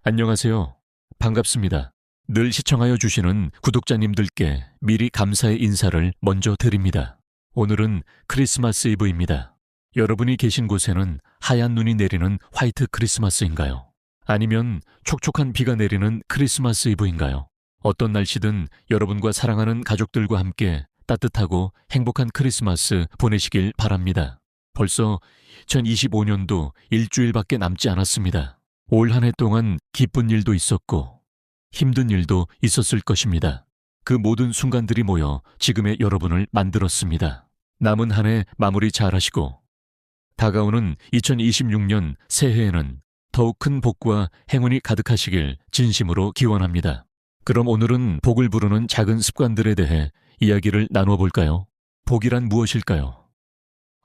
안녕하세요. 반갑습니다. 늘 시청하여 주시는 구독자님들께 미리 감사의 인사를 먼저 드립니다. 오늘은 크리스마스 이브입니다. 여러분이 계신 곳에는 하얀 눈이 내리는 화이트 크리스마스인가요? 아니면 촉촉한 비가 내리는 크리스마스 이브인가요? 어떤 날씨든 여러분과 사랑하는 가족들과 함께 따뜻하고 행복한 크리스마스 보내시길 바랍니다. 벌써 2025년도 일주일밖에 남지 않았습니다. 올 한 해 동안 기쁜 일도 있었고 힘든 일도 있었을 것입니다. 그 모든 순간들이 모여 지금의 여러분을 만들었습니다. 남은 한 해 마무리 잘하시고 다가오는 2026년 새해에는 더욱 큰 복과 행운이 가득하시길 진심으로 기원합니다. 그럼 오늘은 복을 부르는 작은 습관들에 대해 이야기를 나누어 볼까요? 복이란 무엇일까요?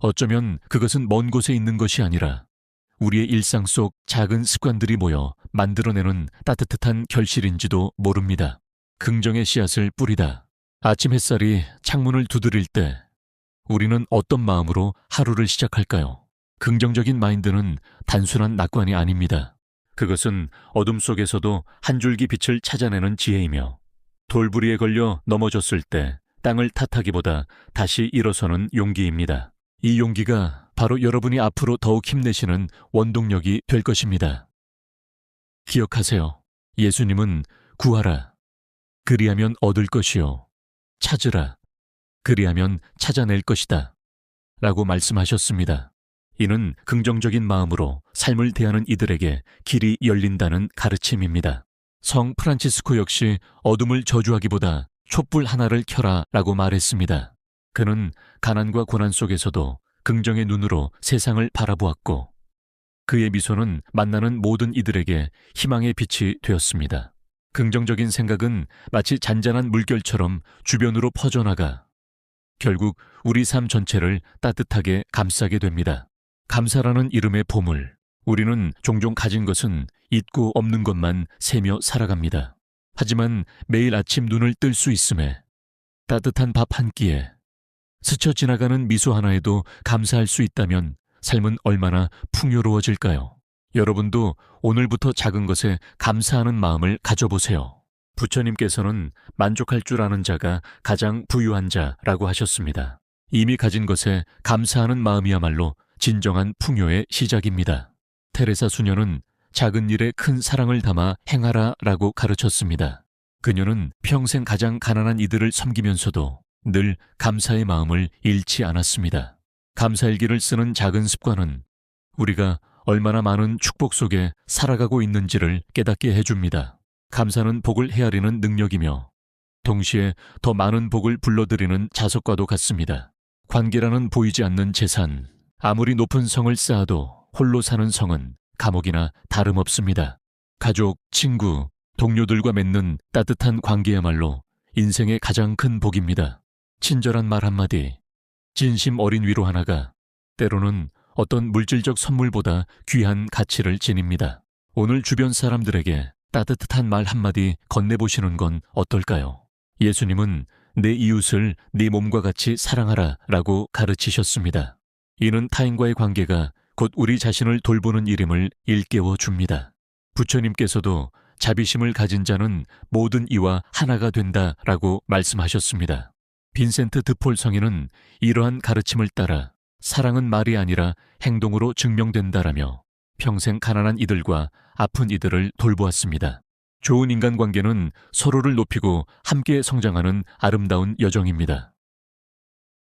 어쩌면 그것은 먼 곳에 있는 것이 아니라 우리의 일상 속 작은 습관들이 모여 만들어내는 따뜻한 결실인지도 모릅니다. 긍정의 씨앗을 뿌리다. 아침 햇살이 창문을 두드릴 때 우리는 어떤 마음으로 하루를 시작할까요? 긍정적인 마인드는 단순한 낙관이 아닙니다. 그것은 어둠 속에서도 한 줄기 빛을 찾아내는 지혜이며 돌부리에 걸려 넘어졌을 때 땅을 탓하기보다 다시 일어서는 용기입니다. 이 용기가 바로 여러분이 앞으로 더욱 힘내시는 원동력이 될 것입니다. 기억하세요. 예수님은 구하라. 그리하면 얻을 것이요. 찾으라. 그리하면 찾아낼 것이다. 라고 말씀하셨습니다. 이는 긍정적인 마음으로 삶을 대하는 이들에게 길이 열린다는 가르침입니다. 성 프란치스코 역시 어둠을 저주하기보다 촛불 하나를 켜라 라고 말했습니다. 그는 가난과 고난 속에서도 긍정의 눈으로 세상을 바라보았고 그의 미소는 만나는 모든 이들에게 희망의 빛이 되었습니다. 긍정적인 생각은 마치 잔잔한 물결처럼 주변으로 퍼져나가 결국 우리 삶 전체를 따뜻하게 감싸게 됩니다. 감사라는 이름의 보물. 우리는 종종 가진 것은 있고 없는 것만 세며 살아갑니다. 하지만 매일 아침 눈을 뜰 수 있음에 따뜻한 밥 한 끼에 스쳐 지나가는 미소 하나에도 감사할 수 있다면 삶은 얼마나 풍요로워질까요? 여러분도 오늘부터 작은 것에 감사하는 마음을 가져보세요. 부처님께서는 만족할 줄 아는 자가 가장 부유한 자라고 하셨습니다. 이미 가진 것에 감사하는 마음이야말로 진정한 풍요의 시작입니다. 테레사 수녀는 작은 일에 큰 사랑을 담아 행하라 라고 가르쳤습니다. 그녀는 평생 가장 가난한 이들을 섬기면서도 늘 감사의 마음을 잃지 않았습니다. 감사일기를 쓰는 작은 습관은 우리가 얼마나 많은 축복 속에 살아가고 있는지를 깨닫게 해줍니다. 감사는 복을 헤아리는 능력이며 동시에 더 많은 복을 불러들이는 자석과도 같습니다. 관계라는 보이지 않는 재산, 아무리 높은 성을 쌓아도 홀로 사는 성은 감옥이나 다름없습니다. 가족, 친구, 동료들과 맺는 따뜻한 관계야말로 인생의 가장 큰 복입니다. 친절한 말 한마디, 진심 어린 위로 하나가 때로는 어떤 물질적 선물보다 귀한 가치를 지닙니다. 오늘 주변 사람들에게 따뜻한 말 한마디 건네보시는 건 어떨까요? 예수님은 내 이웃을 네 몸과 같이 사랑하라 라고 가르치셨습니다. 이는 타인과의 관계가 곧 우리 자신을 돌보는 일임을 일깨워 줍니다. 부처님께서도 자비심을 가진 자는 모든 이와 하나가 된다 라고 말씀하셨습니다. 빈센트 드폴 성인은 이러한 가르침을 따라 사랑은 말이 아니라 행동으로 증명된다라며 평생 가난한 이들과 아픈 이들을 돌보았습니다. 좋은 인간관계는 서로를 높이고 함께 성장하는 아름다운 여정입니다.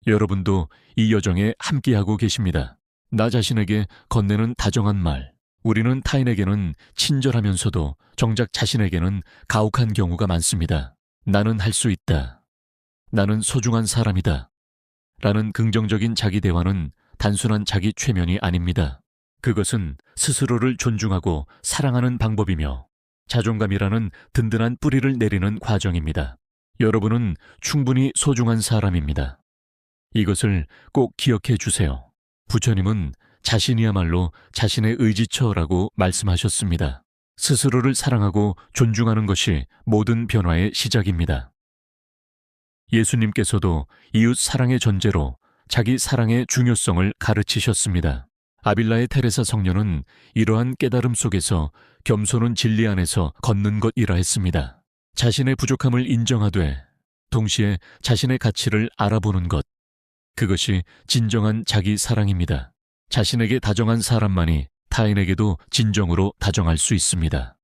여러분도 이 여정에 함께하고 계십니다. 나 자신에게 건네는 다정한 말. 우리는 타인에게는 친절하면서도 정작 자신에게는 가혹한 경우가 많습니다. 나는 할 수 있다. 나는 소중한 사람이다. 라는 긍정적인 자기 대화는 단순한 자기 최면이 아닙니다. 그것은 스스로를 존중하고 사랑하는 방법이며 자존감이라는 든든한 뿌리를 내리는 과정입니다. 여러분은 충분히 소중한 사람입니다. 이것을 꼭 기억해 주세요. 부처님은 자신이야말로 자신의 의지처라고 말씀하셨습니다. 스스로를 사랑하고 존중하는 것이 모든 변화의 시작입니다. 예수님께서도 이웃 사랑의 전제로 자기 사랑의 중요성을 가르치셨습니다. 아빌라의 테레사 성녀는 이러한 깨달음 속에서 겸손은 진리 안에서 걷는 것이라 했습니다. 자신의 부족함을 인정하되 동시에 자신의 가치를 알아보는 것. 그것이 진정한 자기 사랑입니다. 자신에게 다정한 사람만이 타인에게도 진정으로 다정할 수 있습니다.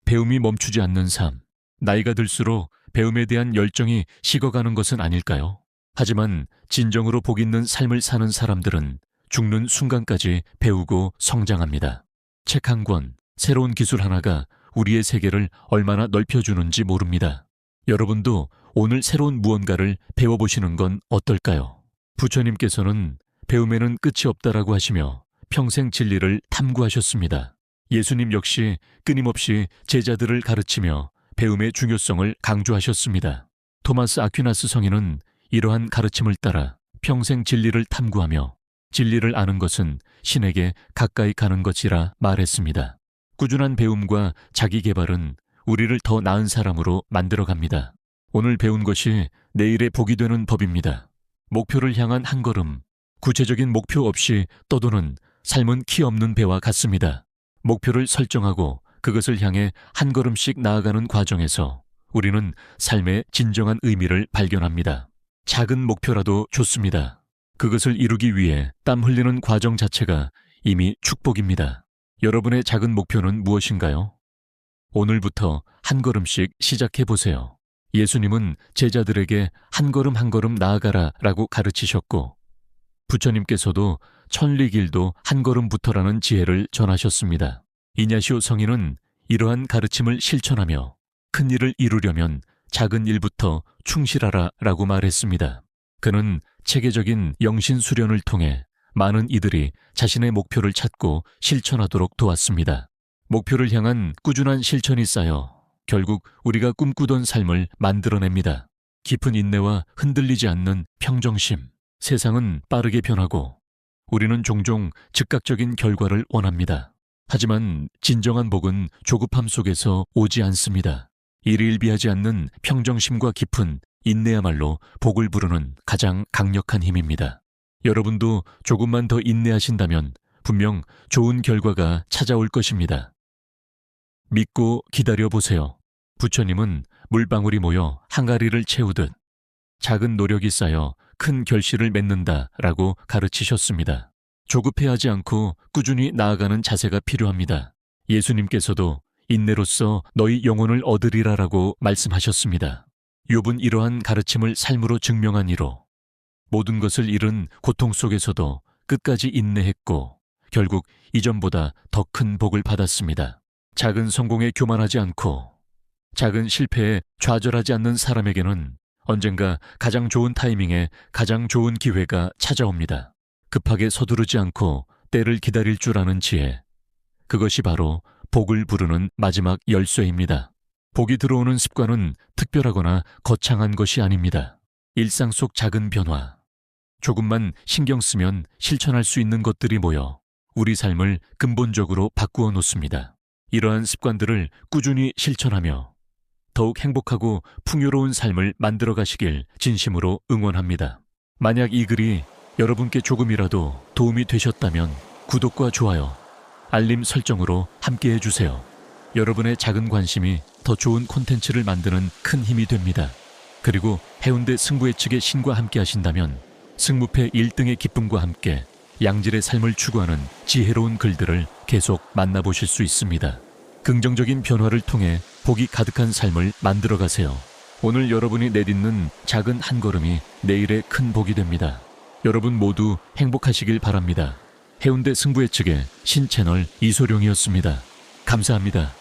배움이 멈추지 않는 삶. 나이가 들수록 배움에 대한 열정이 식어가는 것은 아닐까요? 하지만 진정으로 복 있는 삶을 사는 사람들은 죽는 순간까지 배우고 성장합니다. 책 한 권, 새로운 기술 하나가 우리의 세계를 얼마나 넓혀주는지 모릅니다. 여러분도 오늘 새로운 무언가를 배워보시는 건 어떨까요? 부처님께서는 배움에는 끝이 없다라고 하시며 평생 진리를 탐구하셨습니다. 예수님 역시 끊임없이 제자들을 가르치며 배움의 중요성을 강조하셨습니다. 토마스 아퀴나스 성인은 이러한 가르침을 따라 평생 진리를 탐구하며 진리를 아는 것은 신에게 가까이 가는 것이라 말했습니다. 꾸준한 배움과 자기 개발은 우리를 더 나은 사람으로 만들어갑니다. 오늘 배운 것이 내일의 복이 되는 법입니다. 목표를 향한 한 걸음, 구체적인 목표 없이 떠도는 삶은 키 없는 배와 같습니다. 목표를 설정하고 그것을 향해 한 걸음씩 나아가는 과정에서 우리는 삶의 진정한 의미를 발견합니다. 작은 목표라도 좋습니다. 그것을 이루기 위해 땀 흘리는 과정 자체가 이미 축복입니다. 여러분의 작은 목표는 무엇인가요? 오늘부터 한 걸음씩 시작해 보세요. 예수님은 제자들에게 한 걸음 한 걸음 나아가라 라고 가르치셨고 부처님께서도 천리길도 한 걸음부터라는 지혜를 전하셨습니다. 이냐시오 성인은 이러한 가르침을 실천하며 큰 일을 이루려면 작은 일부터 충실하라 라고 말했습니다. 그는 체계적인 영신 수련을 통해 많은 이들이 자신의 목표를 찾고 실천하도록 도왔습니다. 목표를 향한 꾸준한 실천이 쌓여 결국 우리가 꿈꾸던 삶을 만들어냅니다. 깊은 인내와 흔들리지 않는 평정심. 세상은 빠르게 변하고 우리는 종종 즉각적인 결과를 원합니다. 하지만 진정한 복은 조급함 속에서 오지 않습니다. 일일비하지 않는 평정심과 깊은 인내야말로 복을 부르는 가장 강력한 힘입니다. 여러분도 조금만 더 인내하신다면 분명 좋은 결과가 찾아올 것입니다. 믿고 기다려보세요. 부처님은 물방울이 모여 항아리를 채우듯 작은 노력이 쌓여 큰 결실을 맺는다라고 가르치셨습니다. 조급해하지 않고 꾸준히 나아가는 자세가 필요합니다. 예수님께서도 인내로써 너희 영혼을 얻으리라라고 말씀하셨습니다. 욥은 이러한 가르침을 삶으로 증명한 이로 모든 것을 잃은 고통 속에서도 끝까지 인내했고 결국 이전보다 더 큰 복을 받았습니다. 작은 성공에 교만하지 않고 작은 실패에 좌절하지 않는 사람에게는 언젠가 가장 좋은 타이밍에 가장 좋은 기회가 찾아옵니다. 급하게 서두르지 않고 때를 기다릴 줄 아는 지혜. 그것이 바로 복을 부르는 마지막 열쇠입니다. 복이 들어오는 습관은 특별하거나 거창한 것이 아닙니다. 일상 속 작은 변화. 조금만 신경 쓰면 실천할 수 있는 것들이 모여 우리 삶을 근본적으로 바꾸어 놓습니다. 이러한 습관들을 꾸준히 실천하며 더욱 행복하고 풍요로운 삶을 만들어 가시길 진심으로 응원합니다. 만약 이 글이 여러분께 조금이라도 도움이 되셨다면 구독과 좋아요, 알림 설정으로 함께 해주세요. 여러분의 작은 관심이 더 좋은 콘텐츠를 만드는 큰 힘이 됩니다. 그리고 해운대 승부예측의 신과 함께 하신다면 승무패 1등의 기쁨과 함께 양질의 삶을 추구하는 지혜로운 글들을 계속 만나보실 수 있습니다. 긍정적인 변화를 통해 복이 가득한 삶을 만들어 가세요. 오늘 여러분이 내딛는 작은 한 걸음이 내일의 큰 복이 됩니다. 여러분 모두 행복하시길 바랍니다. 해운대 승부예측의 신채널 이소룡이었습니다. 감사합니다.